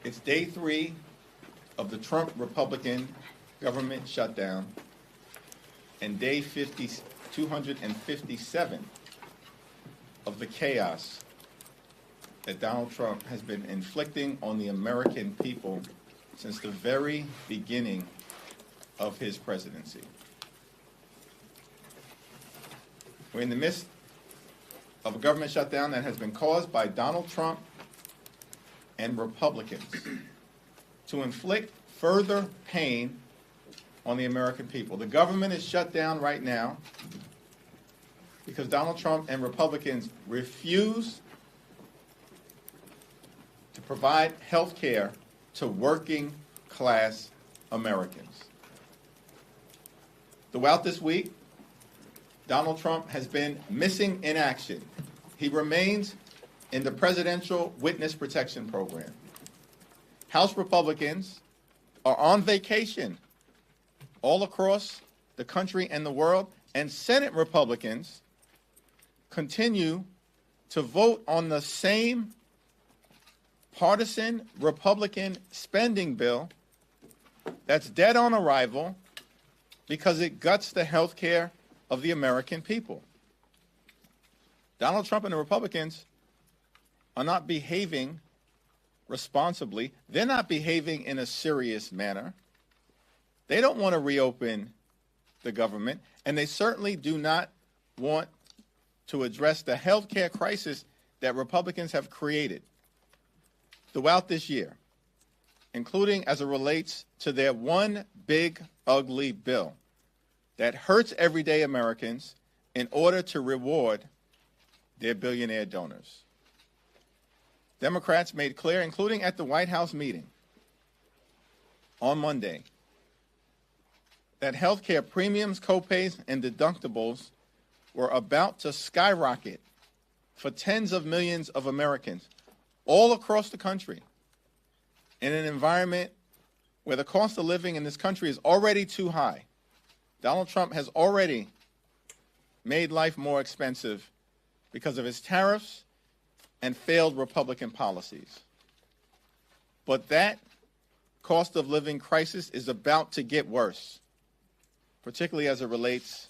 It's day 3 of the Trump Republican government shutdown and day 257 of the chaos that Donald Trump has been inflicting on the American people since the very beginning of his presidency. We're in the midst of a government shutdown that has been caused by Donald Trump and Republicans to inflict further pain on the American people. The government is shut down right now because Donald Trump and Republicans refuse to provide health care to working class Americans. Throughout this week, Donald Trump has been missing in action. He remains in the Presidential Witness Protection Program. House Republicans are on vacation all across the country and the world, and Senate Republicans continue to vote on the same partisan Republican spending bill that's dead on arrival because it guts the health care of the American people. Donald Trump and the Republicans are not behaving responsibly. They're not behaving in a serious manner. They don't want to reopen the government, and they certainly do not want to address the health care crisis that Republicans have created throughout this year, including as it relates to their one big, ugly bill that hurts everyday Americans in order to reward their billionaire donors. Democrats made clear, including at the White House meeting on Monday, that health care premiums, copays, and deductibles were about to skyrocket for tens of millions of Americans all across the country in an environment where the cost of living in this country is already too high. Donald Trump has already made life more expensive because of his tariffs and failed Republican policies. But that cost of living crisis is about to get worse, particularly as it relates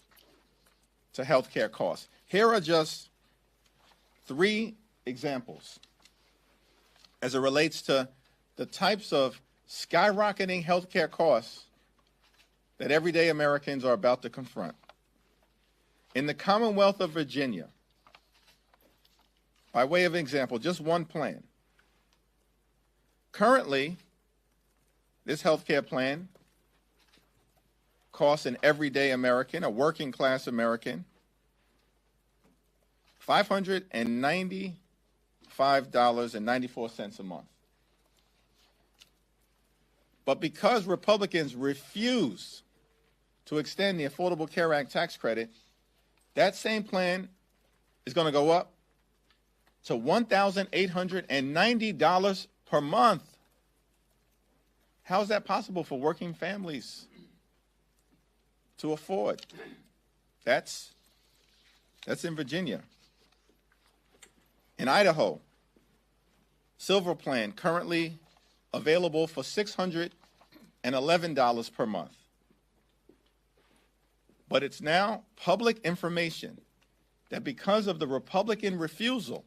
to health care costs. Here are just 3 examples as it relates to the types of skyrocketing health care costs that everyday Americans are about to confront. In the Commonwealth of Virginia, by way of example, just one plan. Currently, this health care plan costs an everyday American, a working class American, $595.94 a month. But because Republicans refuse to extend the Affordable Care Act tax credit, that same plan is going to go up to $1,890 per month. How is that possible for working families to afford? That's in Virginia. In Idaho, Silver Plan currently available for $611 per month. But it's now public information that because of the Republican refusal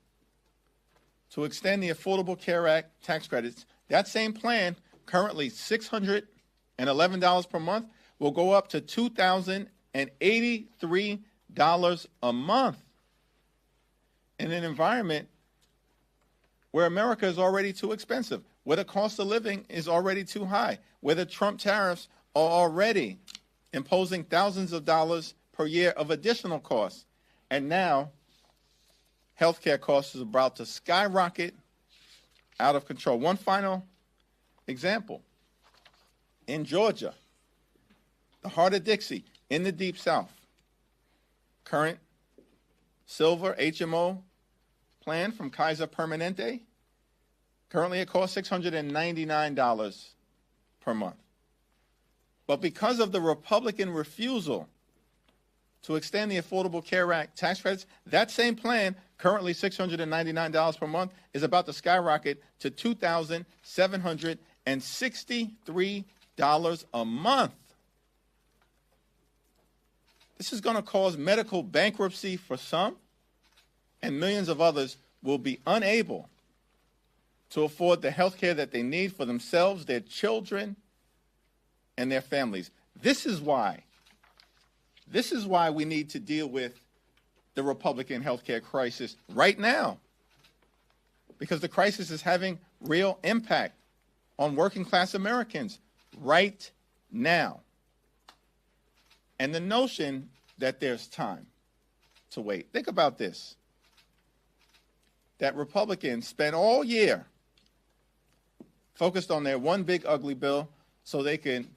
to extend the Affordable Care Act tax credits, that same plan, currently $611 per month, will go up to $2,083 a month in an environment where America is already too expensive, where the cost of living is already too high, where the Trump tariffs are already imposing thousands of dollars per year of additional costs. And now, healthcare costs is about to skyrocket out of control. One final example. In Georgia, the heart of Dixie, in the Deep South, current Silver HMO plan from Kaiser Permanente, currently it costs $699 per month. But because of the Republican refusal to extend the Affordable Care Act tax credits, that same plan currently $699 per month, is about to skyrocket to $2,763 a month. This is going to cause medical bankruptcy for some, and millions of others will be unable to afford the health care that they need for themselves, their children, and their families. This is why we need to deal with the Republican health care crisis right now, because the crisis is having real impact on working class Americans right now. And the notion that there's time to wait. Think about this, that Republicans spent all year focused on their one big ugly bill so they can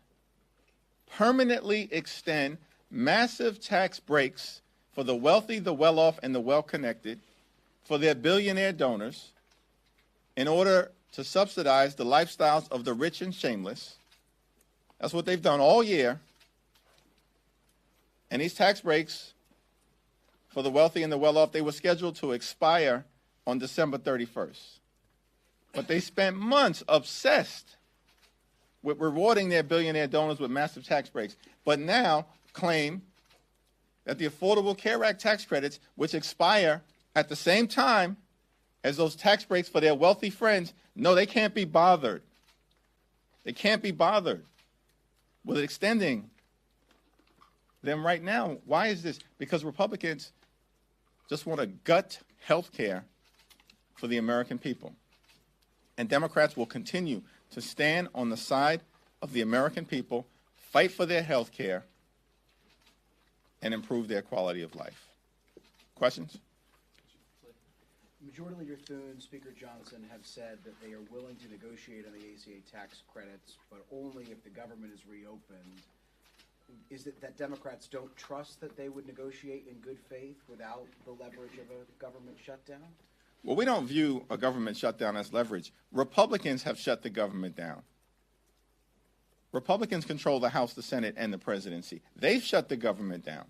permanently extend massive tax breaks for the wealthy, the well-off, and the well-connected, for their billionaire donors, in order to subsidize the lifestyles of the rich and shameless. That's what they've done all year. And these tax breaks for the wealthy and the well-off, they were scheduled to expire on December 31st. But they spent months obsessed with rewarding their billionaire donors with massive tax breaks, but now claim that the Affordable Care Act tax credits, which expire at the same time as those tax breaks for their wealthy friends, no, they can't be bothered. They can't be bothered with extending them right now. Why is this? Because Republicans just want to gut health care for the American people. And Democrats will continue to stand on the side of the American people, fight for their health care, and improve their quality of life. Questions? Majority Leader Thune, Speaker Johnson have said that they are willing to negotiate on the ACA tax credits, but only if the government is reopened. Is it that Democrats don't trust that they would negotiate in good faith without the leverage of a government shutdown? Well, we don't view a government shutdown as leverage. Republicans have shut the government down. Republicans control the House, the Senate, and the presidency. They've shut the government down.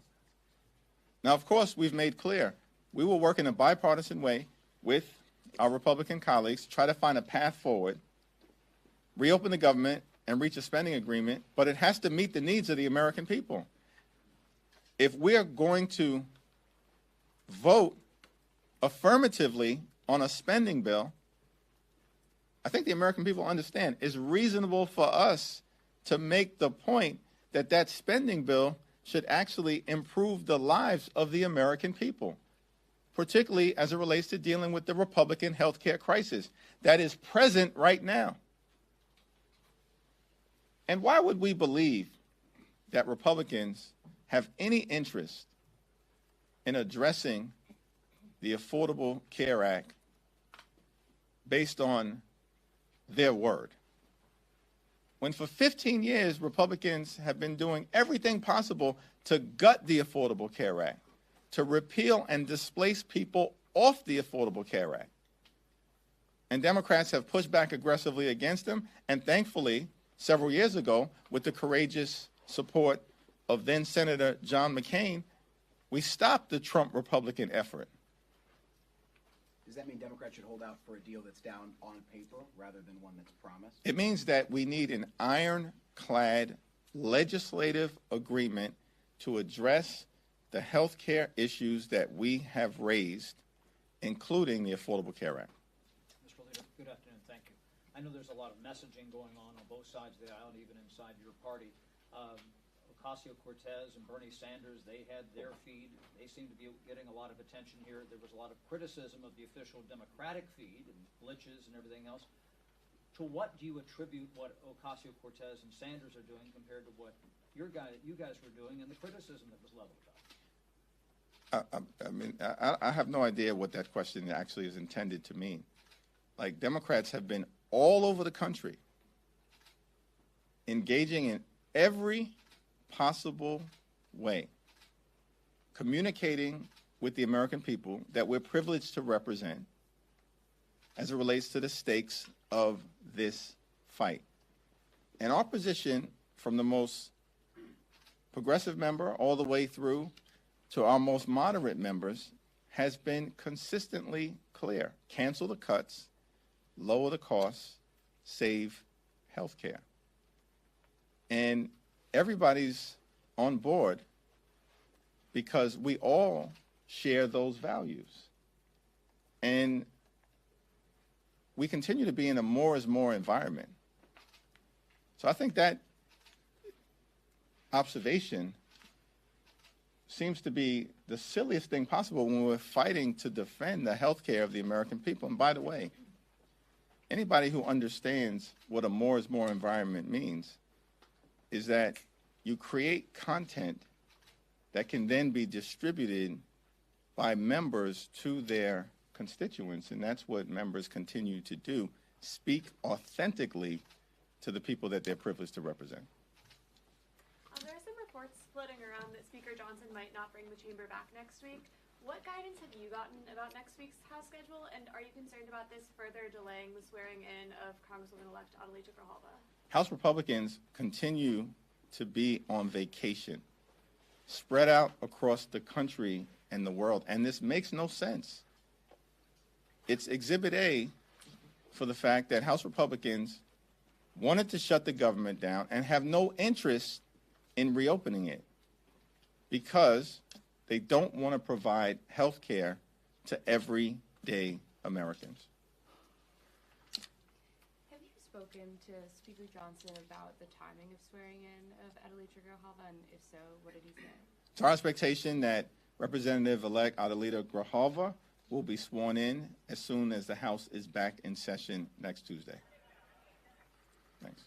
Now, of course, we've made clear we will work in a bipartisan way with our Republican colleagues to try to find a path forward, reopen the government, and reach a spending agreement, but it has to meet the needs of the American people. If we're going to vote affirmatively on a spending bill, I think the American people understand it's reasonable for us to make the point that that spending bill should actually improve the lives of the American people, particularly as it relates to dealing with the Republican health care crisis that is present right now. And why would we believe that Republicans have any interest in addressing the Affordable Care Act based on their word, when for 15 years Republicans have been doing everything possible to gut the Affordable Care Act, to repeal and displace people off the Affordable Care Act? And Democrats have pushed back aggressively against them, and thankfully, several years ago, with the courageous support of then Senator John McCain, we stopped the Trump Republican effort. Does that mean Democrats should hold out for a deal that's down on paper rather than one that's promised? It means that we need an ironclad legislative agreement to address the health care issues that we have raised, including the Affordable Care Act. Mr. Leader, good afternoon. Thank you. I know there's a lot of messaging going on both sides of the aisle, even inside your party. Ocasio-Cortez and Bernie Sanders, they had their feed. They seem to be getting a lot of attention here. There was a lot of criticism of the official Democratic feed and glitches and everything else. To what do you attribute what Ocasio-Cortez and Sanders are doing compared to what you guys were doing and the criticism that was leveled up? I have no idea what that question actually is intended to mean. Like, Democrats have been all over the country engaging in every possible way, communicating with the American people that we're privileged to represent as it relates to the stakes of this fight. And our position, from the most progressive member all the way through to our most moderate members, has been consistently clear. Cancel the cuts, lower the costs, save health care. And everybody's on board because we all share those values. And we continue to be in a more is more environment. So I think that observation seems to be the silliest thing possible when we're fighting to defend the health care of the American people. And by the way, anybody who understands what a more is more environment means is that you create content that can then be distributed by members to their constituents, and that's what members continue to do, speak authentically to the people that they're privileged to represent. There are some reports floating around that Speaker Johnson might not bring the chamber back next week. What guidance have you gotten about next week's House schedule, and are you concerned about this further delaying the swearing in of Congresswoman-elect Adalita Grijalva? House Republicans continue to be on vacation, spread out across the country and the world, and this makes no sense. It's Exhibit A for the fact that House Republicans wanted to shut the government down and have no interest in reopening it because they don't want to provide health care to everyday Americans. Have you spoken to Speaker Johnson about the timing of swearing in of Adalita Grijalva, and if so, what did he say? It's our expectation that Representative-elect Adalita Grijalva will be sworn in as soon as the House is back in session next Tuesday. Thanks.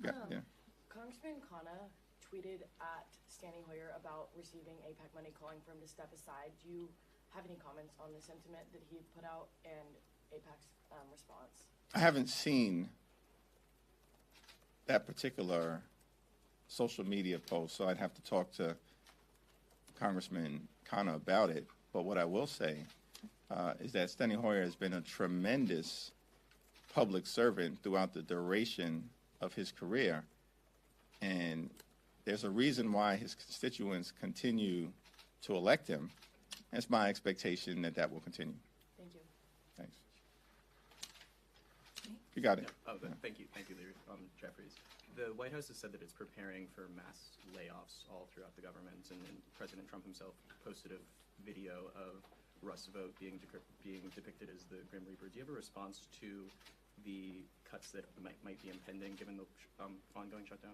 Yeah. Congressman Khanna tweeted at Standing Hoyer about receiving AIPAC money, calling for him to step aside. Do you have any comments on the sentiment that he put out and AIPAC's response? I haven't seen that particular social media post, so I'd have to talk to Congressman Khanna about it. But what I will say is that Standing Hoyer has been a tremendous public servant throughout the duration of his career, and there's a reason why his constituents continue to elect him. It's my expectation that that will continue. Thank you. Thanks. You got it. Yeah. Thank you, Leader Jeffries. The White House has said that it's preparing for mass layoffs all throughout the government, and President Trump himself posted a video of Russ Vought being depicted as the Grim Reaper. Do you have a response to the cuts that might be impending given the ongoing shutdown?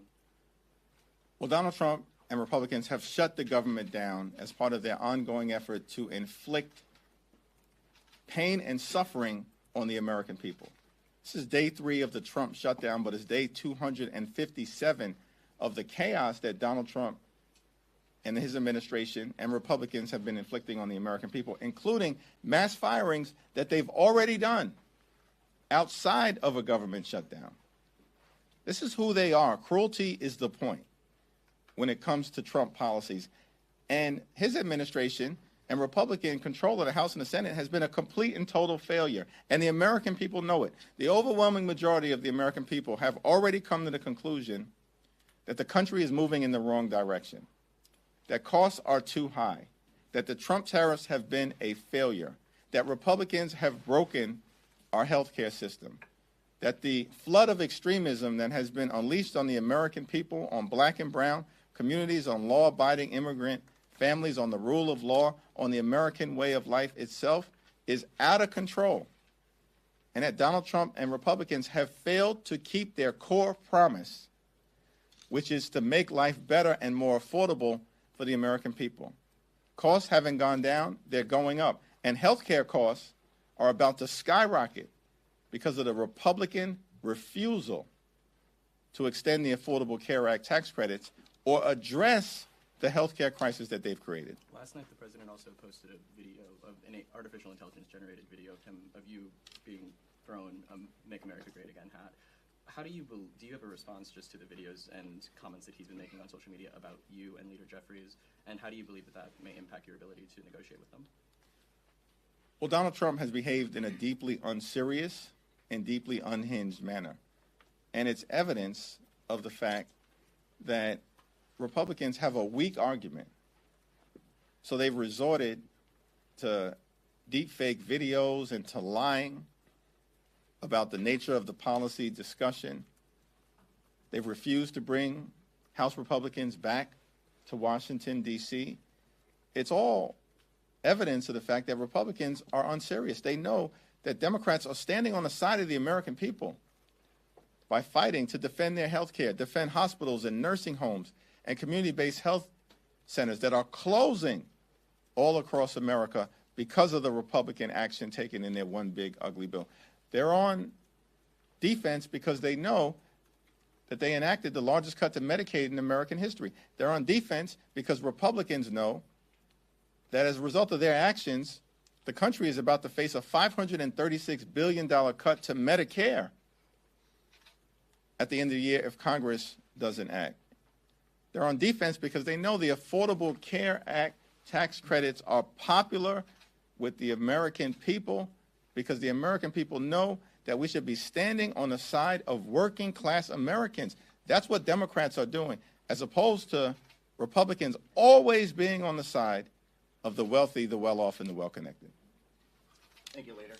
Well, Donald Trump and Republicans have shut the government down as part of their ongoing effort to inflict pain and suffering on the American people. This is day 3 of the Trump shutdown, but it's day 257 of the chaos that Donald Trump and his administration and Republicans have been inflicting on the American people, including mass firings that they've already done outside of a government shutdown. This is who they are. Cruelty is the point when it comes to Trump policies. And his administration and Republican control of the House and the Senate has been a complete and total failure. And the American people know it. The overwhelming majority of the American people have already come to the conclusion that the country is moving in the wrong direction, that costs are too high, that the Trump tariffs have been a failure, that Republicans have broken our health care system, that the flood of extremism that has been unleashed on the American people, on black and brown communities, on law-abiding immigrant families, on the rule of law, on the American way of life itself, is out of control. And that Donald Trump and Republicans have failed to keep their core promise, which is to make life better and more affordable for the American people. Costs haven't gone down, they're going up. And health care costs are about to skyrocket because of the Republican refusal to extend the Affordable Care Act tax credits or address the health care crisis that they've created. Last night, the president also posted a video of an artificial intelligence-generated video of you being thrown a "Make America Great Again" hat. How do you have a response just to the videos and comments that he's been making on social media about you and Leader Jeffries, and how do you believe that may impact your ability to negotiate with them? Well, Donald Trump has behaved in a deeply unserious and deeply unhinged manner, and it's evidence of the fact that Republicans have a weak argument So they've resorted to deep fake videos and to lying about the nature of the policy discussion. They've refused to bring House Republicans back to Washington, D.C. It's all evidence of the fact that Republicans are unserious. They know that Democrats are standing on the side of the American people by fighting to defend their health care, defend hospitals and nursing homes and community-based health centers that are closing all across America because of the Republican action taken in their one big ugly bill. They're on defense because they know that they enacted the largest cut to Medicaid in American history. They're on defense because Republicans know that as a result of their actions, the country is about to face a $536 billion cut to Medicare at the end of the year if Congress doesn't act. They're on defense because they know the Affordable Care Act tax credits are popular with the American people because the American people know that we should be standing on the side of working class Americans. That's what Democrats are doing, as opposed to Republicans always being on the side of the wealthy, the well-off, and the well-connected. Thank you, Leader.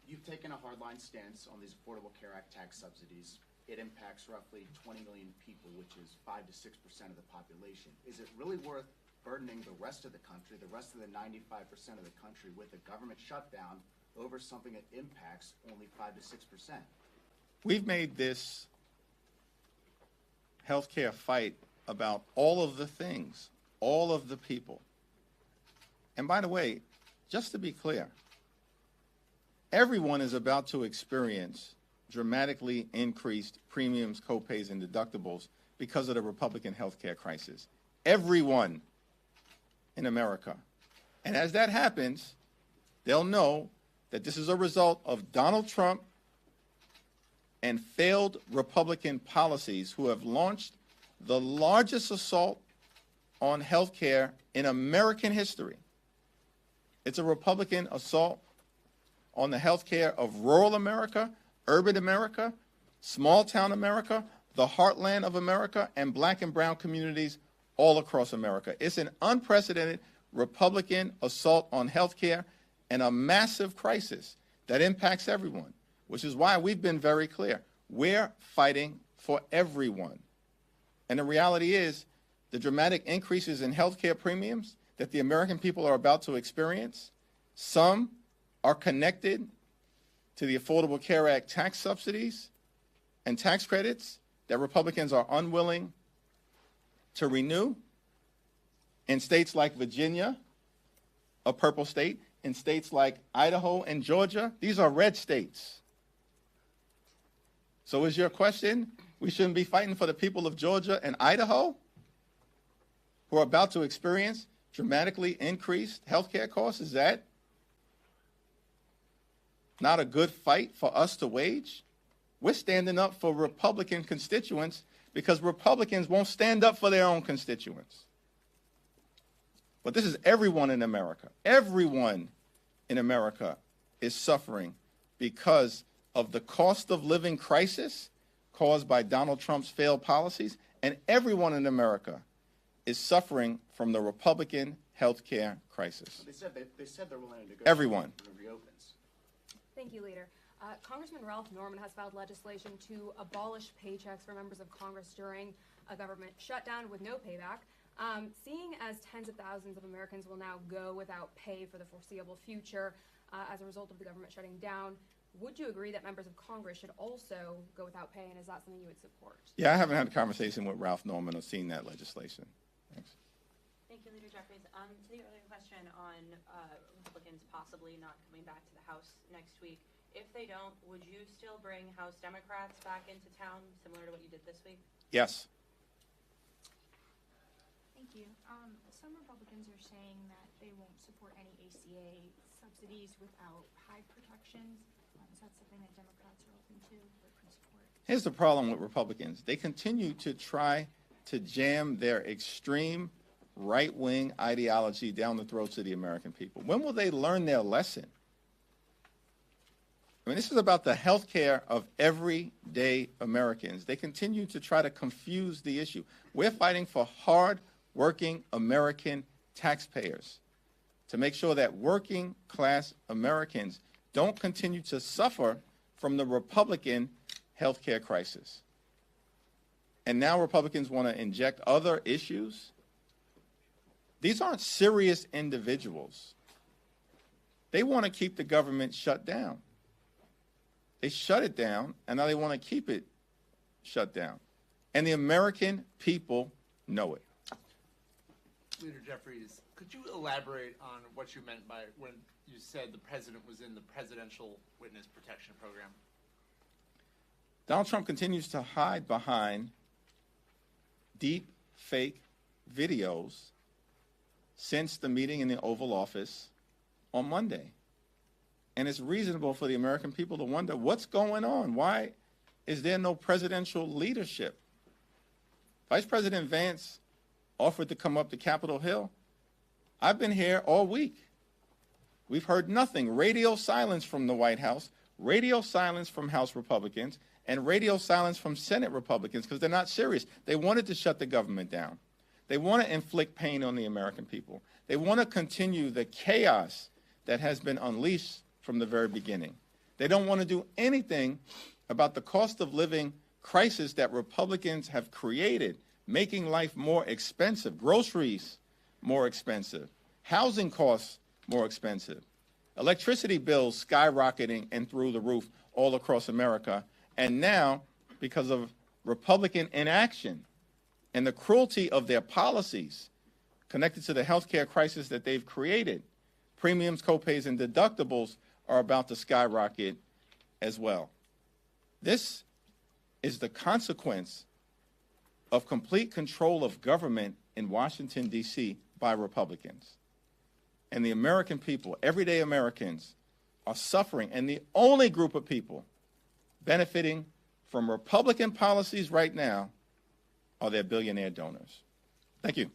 You've taken a hardline stance on these Affordable Care Act tax subsidies. It impacts roughly 20 million people, which is 5 to 6% of the population. Is it really worth burdening the rest of the country, the rest of the 95% of the country, with a government shutdown over something that impacts only 5 to 6%? We've made this healthcare fight about all of the things, all of the people. And by the way, just to be clear, everyone is about to experience dramatically increased premiums, copays, and deductibles because of the Republican healthcare crisis. Everyone in America. And as that happens, they'll know that this is a result of Donald Trump and failed Republican policies who have launched the largest assault on health care in American history. It's a Republican assault on the health care of rural America, urban America, small-town America, the heartland of America, and black and brown communities all across America. It's an unprecedented Republican assault on health care and a massive crisis that impacts everyone, which is why we've been very clear. We're fighting for everyone. And the reality is the dramatic increases in health care premiums that the American people are about to experience, some are connected to the Affordable Care Act tax subsidies and tax credits that Republicans are unwilling to renew in states like Virginia, a purple state, in states like Idaho and Georgia. These are red states. So is your question, we shouldn't be fighting for the people of Georgia and Idaho who are about to experience dramatically increased health care costs? Is that not a good fight for us to wage? We're standing up for Republican constituents because Republicans won't stand up for their own constituents. But this is everyone in America. Everyone in America is suffering because of the cost of living crisis caused by Donald Trump's failed policies, and everyone in America is suffering from the Republican health care crisis. They said they're willing to negotiate. Everyone. When it reopens. Thank you, Leader. Congressman Ralph Norman has filed legislation to abolish paychecks for members of Congress during a government shutdown with no payback. Seeing as tens of thousands of Americans will now go without pay for the foreseeable future as a result of the government shutting down, would you agree that members of Congress should also go without pay, and is that something you would support? Yeah, I haven't had a conversation with Ralph Norman or seen that legislation. Thanks. Thank you, Leader Jeffries. To the earlier question on Republicans possibly not coming back to the House next week, if they don't, would you still bring House Democrats back into town, similar to what you did this week? Yes. Thank you. Some Republicans are saying that they won't support any ACA subsidies without high protections. Is that something that Democrats are open to or could support? Here's the problem with Republicans. They continue to try to jam their extreme right-wing ideology down the throats of the American people. When will they learn their lesson? I mean, this is about the health care of everyday Americans. They continue to try to confuse the issue. We're fighting for hard-working American taxpayers to make sure that working class Americans don't continue to suffer from the Republican health care crisis. And now Republicans want to inject other issues. These aren't serious individuals. They want to keep the government shut down. They shut it down, and now they want to keep it shut down. And the American people know it. Leader Jeffries, could you elaborate on what you meant by when you said the president was in the Presidential Witness Protection Program? Donald Trump continues to hide behind deep fake videos since the meeting in the Oval Office on Monday. And it's reasonable for the American people to wonder what's going on. Why is there no presidential leadership? Vice President Vance offered to come up to Capitol Hill. I've been here all week. We've heard nothing. Radio silence from the White House, radio silence from House Republicans, and radio silence from Senate Republicans because they're not serious. They wanted to shut the government down. They want to inflict pain on the American people. They want to continue the chaos that has been unleashed from the very beginning. They don't want to do anything about the cost of living crisis that Republicans have created, making life more expensive, groceries more expensive, housing costs more expensive, electricity bills skyrocketing and through the roof all across America. And now, because of Republican inaction and the cruelty of their policies connected to the health care crisis that they've created, premiums, copays, and deductibles are about to skyrocket as well. This is the consequence of complete control of government in Washington, D.C. by Republicans. And the American people, everyday Americans, are suffering. And the only group of people benefiting from Republican policies right now are their billionaire donors. Thank you.